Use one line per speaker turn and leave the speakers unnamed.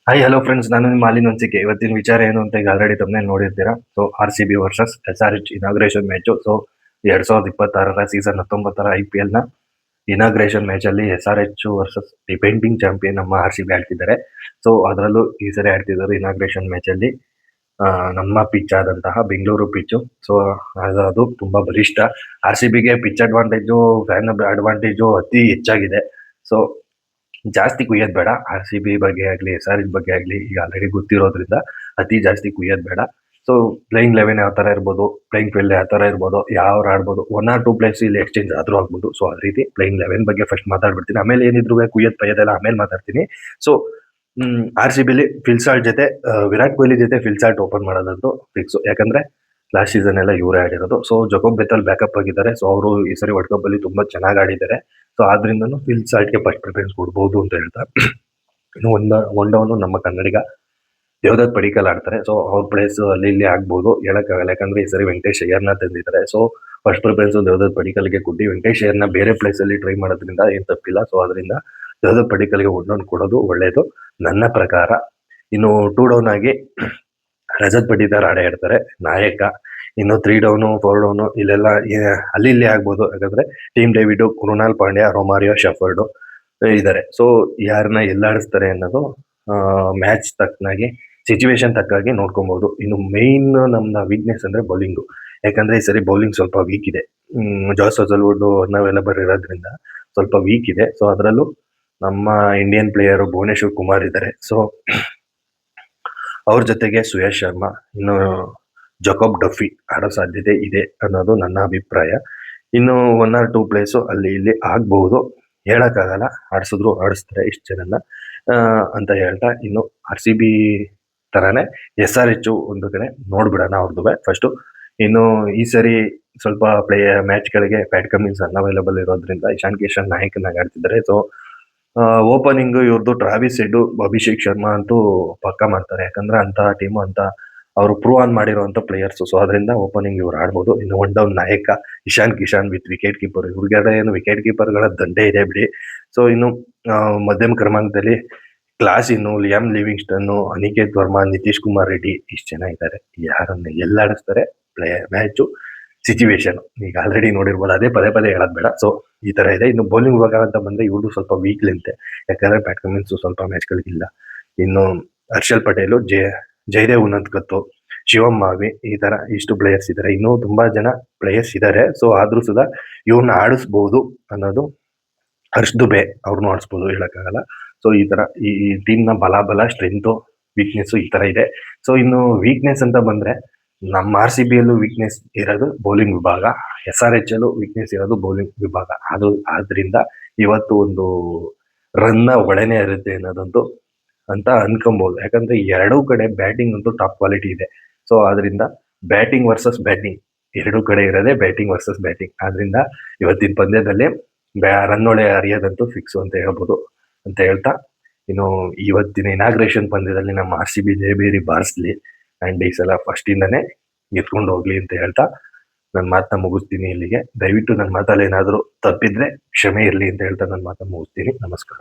Hi hello friends, ನಾನು ನಿಮ್ಮ ಮಾಲಿನ್ ವಂಚಿಕೆ. ಇವತ್ತಿನ ವಿಚಾರ ಏನು ಅಂತ ಈಗ ಆಲ್ರೆಡಿ ತಮ್ಮನೇ ನೋಡಿರ್ತೀರಾ. So RCB versus SRH inauguration match. So 2026 season 19 IPL ನ ಇನಾಗ್ರೇಷನ್ ಮ್ಯಾಚ್ ಅಲ್ಲಿ SRH ವರ್ಸಸ್ ಡಿಪೆಂಡಿಂಗ್ ಚಾಂಪಿಯನ್ ನಮ್ಮ RCB ಆಡ್ತಿದ್ದಾರೆ. ಸೊ ಅದರಲ್ಲೂ ಈ ಸರಿ ಆಡ್ತಿದ್ದಾರೆ ಇನಾಗ್ರೇಷನ್ ಮ್ಯಾಚ್ ಅಲ್ಲಿ ನಮ್ಮ ಪಿಚ್ ಆದಂತಹ ಬೆಂಗಳೂರು ಪಿಚ್ಚು. ಸೊ ಅದು ತುಂಬಾ ಬಲಿಷ್ಠ. RCBಗೆ ಪಿಚ್ ಅಡ್ವಾಂಟೇಜು, ಫ್ಯಾನ್ ಅಡ್ವಾಂಟೇಜು ಅತಿ ಹೆಚ್ಚಾಗಿದೆ. ಸೊ ಜಾಸ್ತಿ ಕುಯ್ಯೋದ್ ಬೇಡ. RCB ಬಗ್ಗೆ ಆಗ್ಲಿ SRH ಬಗ್ಗೆ ಆಗ್ಲಿ ಈಗ ಆಲ್ರೆಡಿ ಗೊತ್ತಿರೋದ್ರಿಂದ ಅತಿ ಜಾಸ್ತಿ ಕುಯ್ಯೋದ್ ಬೇಡ. ಸೊ ಪ್ಲೇಯಿಂಗ್ 11 ಯಾವ ತರ ಇರ್ಬೋದು, ಪ್ಲೇಯಿಂಗ್ 12 ಯಾವ ತರ ಇರ್ಬೋದು, ಯಾವ್ರು ಆಡ್ಬೋದು, 1 or 2 ಪ್ಲೇಯರ್ಸ್ ಇಲ್ಲಿ ಎಕ್ಸ್ಚೇಂಜ್ ಆದ್ರೂ ಆಗ್ಬೋದು. ಸೊ ಅದೇ ರೀತಿ ಪ್ಲೇಯಿಂಗ್ 11 ಬಗ್ಗೆ ಫಸ್ಟ್ ಮಾತಾಡ್ಬಿಡ್ತೀನಿ. ಆಮೇಲೆ ಏನಿದ್ರು ಕುಯ್ಯೋದ್ ಪಯ್ಯೋದೆಲ್ಲ ಆಮೇಲೆ ಮಾತಾಡ್ತೀನಿ. ಸೊ RCBಲಿ ಫಿಲ್ಸಾಲ್ಟ್ ಜೊತೆ ವಿರಾಟ್ ಕೊಹ್ಲಿ ಜೊತೆ ಫಿಲ್ಸಾಲ್ಟ್ ಓಪನ್ ಮಾಡೋದಂತೂ ಫಿಕ್ಸ್. ಯಾಕಂದ್ರೆ ಲಾಸ್ಟ್ ಸೀಸನ್ ಎಲ್ಲ ಇವರೇ ಆಡಿರೋದು. ಸೊ ಜಕೋಬ್ ಬೆಥಲ್ ಬ್ಯಾಕಪ್ ಆಗಿದ್ದಾರೆ. ಸೊ ಅವರು ಈ ಸರಿ ವರ್ಲ್ಡ್ ಕಪ್ ಅಲ್ಲಿ ತುಂಬಾ ಚೆನ್ನಾಗಿ ಆಡಿದ್ದಾರೆ. ಸೊ ಆದ್ರಿಂದನೂ ಫಿಲ್ಸಾಲ್ಟ್ಗೆ ಫಸ್ಟ್ ಪ್ರಿಫರೆನ್ಸ್ ಕೊಡ್ಬೋದು ಅಂತ ಹೇಳ್ತಾ, ಇನ್ನು ಒನ್ ಡೌನ್ ನಮ್ಮ ಕನ್ನಡಿಗ ದೇವದತ್ ಪಡಿಕಲ್ ಆಡ್ತಾರೆ. ಸೊ ಅವ್ರ ಪ್ಲೇಸ್ ಅಲ್ಲಿ ಇಲ್ಲಿ ಆಗ್ಬೋದು, ಹೇಳಕ್ಕಾಗಲ್ಲ. ಯಾಕಂದ್ರೆ ಈ ಸರಿ ವೆಂಕಟೇಶ್ ಅಯ್ಯರ್ನ ತಂದಿದ್ದಾರೆ. ಸೊ ಫಸ್ಟ್ ಪ್ರಿಫರೆನ್ಸ್ ದೇವದತ್ ಪಡಿಕಲ್ಗೆ ಕೊಟ್ಟು ವೆಂಕಟೇಶ್ ಅಯ್ಯರ್ನ ಬೇರೆ ಪ್ಲೇಸ್ ಅಲ್ಲಿ ಟ್ರೈ ಮಾಡೋದ್ರಿಂದ ಏನ್ ತಪ್ಪಿಲ್ಲ. ಸೊ ಅದರಿಂದ ದೇವದತ್ ಪಡಿಕಲ್ಗೆ ಒನ್ ಡೌನ್ ಕೊಡೋದು ಒಳ್ಳೇದು ನನ್ನ ಪ್ರಕಾರ. ಇನ್ನು 2 ಡೌನ್ ಆಗಿ ರಜತ್ ಪಟಿದಾರ್ ಆಡೇ ಆಡ್ತಾರೆ ನಾಯಕ. ಇನ್ನು 3 ಡೌನು 4 ಡೌನು ಇಲ್ಲೆಲ್ಲ ಅಲ್ಲಿ ಇಲ್ಲಿ ಆಗ್ಬೋದು. ಯಾಕಂದ್ರೆ Tim David, Krunal Pandya, Romario, Shepherd ಇದ್ದಾರೆ. ಸೊ ಯಾರನ್ನ ಎಲ್ಲಾಡಿಸ್ತಾರೆ ಅನ್ನೋದು ಮ್ಯಾಚ್ ತಕ್ಕನಾಗಿ, ಸಿಚುವೇಶನ್ ತಕ್ಕಾಗಿ ನೋಡ್ಕೊಬಹುದು. ಇನ್ನು ಮೇನ್ ನಮ್ಮ ವೀಕ್ನೆಸ್ ಅಂದ್ರೆ ಬೌಲಿಂಗು. ಯಾಕಂದ್ರೆ ಈ ಸರಿ ಬೌಲಿಂಗ್ ಸ್ವಲ್ಪ ವೀಕ್ ಇದೆ. ಜಾಸ್ ಹಜಲ್ವುಡ್ ನಾವೆಲ್ಲ ಬರೋದ್ರಿಂದ ಸ್ವಲ್ಪ ವೀಕ್ ಇದೆ. ಸೊ ಅದರಲ್ಲೂ ನಮ್ಮ ಇಂಡಿಯನ್ ಪ್ಲೇಯರ್ ಭುವನೇಶ್ವರ್ ಕುಮಾರ್ ಇದ್ದಾರೆ. ಸೊ ಅವ್ರ ಜೊತೆಗೆ ಸುಯೇಶ್ ಶರ್ಮಾ, ಇನ್ನು ಜಕೋಬ್ ಡಫಿ ಆಡೋ ಸಾಧ್ಯತೆ ಇದೆ ಅನ್ನೋದು ನನ್ನ ಅಭಿಪ್ರಾಯ. ಇನ್ನು 1 or 2 ಪ್ಲೇಸು ಅಲ್ಲಿ ಇಲ್ಲಿ ಆಗ್ಬಹುದು, ಹೇಳಕ್ಕಾಗಲ್ಲ. ಆಡಿಸಿದ್ರು ಆಡಿಸ್ತಾರೆ ಇಷ್ಟು ಜನನ ಅಂತ ಹೇಳ್ತಾ, ಇನ್ನು RCB ತರಾನೇ SRH ಒಂದು ಕಡೆ ನೋಡ್ಬಿಡೋಣ ಅವ್ರದ್ದು ಫಸ್ಟ್. ಇನ್ನು ಈ ಸರಿ ಸ್ವಲ್ಪ ಮ್ಯಾಚ್ಗಳಿಗೆ ಪ್ಯಾಟ್ ಕಮಿನ್ಸ್ ಅನ್ಅವೈಲಬಲ್ ಇರೋದ್ರಿಂದ ಇಶಾನ್ ಕಿಶನ್ ನಾಯಕನಾಗಿ ಆಡ್ತಿದ್ದಾರೆ. ಸೊ ಓಪನಿಂಗ್ ಇವ್ರದ್ದು ಟ್ರಾವಿಸ್ ಹೆಡ್, ಅಭಿಷೇಕ್ ಶರ್ಮಾ ಅಂತೂ ಪಕ್ಕ ಮಾಡ್ತಾರೆ. ಯಾಕಂದ್ರೆ ಅಂತ ಟೀಮು ಅಂತ ಅವರು ಪ್ರೂವ್ ಆನ್ ಮಾಡಿರುವಂತ ಪ್ಲೇಯರ್ಸ್. ಸೊ ಅದರಿಂದ ಓಪನಿಂಗ್ ಇವ್ರು ಆಡ್ಬೋದು. ಇನ್ನು 1 ಡೌನ್ ನಾಯಕ Ishan Kishan with wicket keeper. ಇವ್ರಿಗೆ ಏನು ವಿಕೆಟ್ ಕೀಪರ್ಗಳ ದಂಡೆ ಇದೆ ಬಿಡಿ. ಸೊ ಇನ್ನು ಮಧ್ಯಮ ಕ್ರಮಾಂಕದಲ್ಲಿ ಕ್ಲಾಸ್, ಇನ್ನು ಲಿಯಾಮ್ ಲಿವಿಂಗ್ಸ್ಟನ್, ಅನಿಕೇತ್ ವರ್ಮಾ, ನಿತೀಶ್ ಕುಮಾರ್ ರೆಡ್ಡಿ ಇಷ್ಟು ಜನ ಇದ್ದಾರೆ. ಯಾರನ್ನ ಎಲ್ಲಾಡಿಸ್ತಾರೆ ಮ್ಯಾಚು ಸಿಚುವೇಶನ್ ಈಗ ಆಲ್ರೆಡಿ ನೋಡಿರ್ಬೋದು. ಅದೇ ಪದೇ ಪದೇ ಹೇಳೋದ್ ಬೇಡ. ಸೊ ಈ ತರ ಇದೆ. ಇನ್ನು ಬೌಲಿಂಗ್ ವಿಭಾಗ ಅಂತ ಬಂದ್ರೆ ಇವ್ರದ್ದು ಸ್ವಲ್ಪ ವೀಕ್ ಲಿಂತೆ. ಯಾಕಂದ್ರೆ ಬ್ಯಾಟ್ ಕಮಿನ್ಸ್ ಸ್ವಲ್ಪ ಮ್ಯಾಚ್ಗಳಿಗಿಲ್ಲ. ಇನ್ನು ಹರ್ಷಲ್ ಪಟೇಲು, ಜಯದೇವ್ ಉನದ್ಕತ್ತು, ಶಿವಮ್ ಮಾವಿ, ಈ ತರ ಇಷ್ಟು ಪ್ಲೇಯರ್ಸ್ ಇದ್ದಾರೆ. ಇನ್ನೂ ತುಂಬಾ ಜನ ಪ್ಲೇಯರ್ಸ್ ಇದ್ದಾರೆ. ಸೊ ಆದ್ರೂ ಸುಧಾ ಇವ್ರನ್ನ ಆಡಿಸ್ಬೋದು ಅನ್ನೋದು, ಹರ್ಷ್ ದುಬೆ ಅವ್ರನ್ನೂ ಆಡಿಸ್ಬೋದು, ಹೇಳಕ್ಕಾಗಲ್ಲ. ಸೊ ಈ ತರ ಈ ಟೀಮ್ ನ ಬಲ ಸ್ಟ್ರೆಂತ್ ವೀಕ್ನೆಸ್ ಈ ತರ ಇದೆ. ಸೊ ಇನ್ನು ವೀಕ್ನೆಸ್ ಅಂತ ಬಂದ್ರೆ ನಮ್ಮ RCB ಯಲ್ಲೂ ವೀಕ್ನೆಸ್ ಇರೋದು ಬೌಲಿಂಗ್ ವಿಭಾಗ, SRH ಅಲ್ಲೂ ವೀಕ್ನೆಸ್ ಇರೋದು ಬೌಲಿಂಗ್ ವಿಭಾಗ. ಆದ್ರಿಂದ ಇವತ್ತು ಒಂದು ರನ್ನ ಒಳನೆ ಇರುತ್ತೆ ಅನ್ನೋದಂತೂ ಅಂತ ಅನ್ಕೊಬಹುದು. ಯಾಕಂದ್ರೆ ಎರಡೂ ಕಡೆ ಬ್ಯಾಟಿಂಗ್ ಅಂತೂ ಟಾಪ್ ಕ್ವಾಲಿಟಿ ಇದೆ. ಸೊ ಆದ್ರಿಂದ ಬ್ಯಾಟಿಂಗ್ ವರ್ಸಸ್ ಬ್ಯಾಟಿಂಗ್ ಎರಡೂ ಕಡೆ ಇರೋದೇ ಬ್ಯಾಟಿಂಗ್ ವರ್ಸಸ್ ಬ್ಯಾಟಿಂಗ್. ಆದ್ರಿಂದ ಇವತ್ತಿನ ಪಂದ್ಯದಲ್ಲಿ ರನ್ ಒಳೆ ಹರಿಯೋದಂತೂ ಫಿಕ್ಸ್ ಅಂತ ಹೇಳ್ಬೋದು ಅಂತ ಹೇಳ್ತಾ, ಇನ್ನು ಇವತ್ತಿನ ಇನಾಗ್ರೇಷನ್ ಪಂದ್ಯದಲ್ಲಿ ನಮ್ಮ RCB ಜಯಬೇರಿ ಬಾರಿಸ್ಲಿ ಅಂಡ್ ಈ ಸಲ ಫಸ್ಟ್ ಇಂದಾನೆ ಎತ್ಕೊಂಡು ಹೋಗ್ಲಿ ಅಂತ ಹೇಳ್ತಾ ನನ್ನ ಮಾತನ್ನ ಮುಗಿಸ್ತೀನಿ ಇಲ್ಲಿಗೆ. ದಯವಿಟ್ಟು ನನ್ನ ಮಾತಲ್ಲಿ ಏನಾದರೂ ತಪ್ಪಿದ್ರೆ ಕ್ಷಮೆ ಇರಲಿ ಅಂತ ಹೇಳ್ತಾ ನನ್ನ ಮಾತನ್ನ ಮುಗಿಸ್ತೀನಿ. ನಮಸ್ಕಾರ.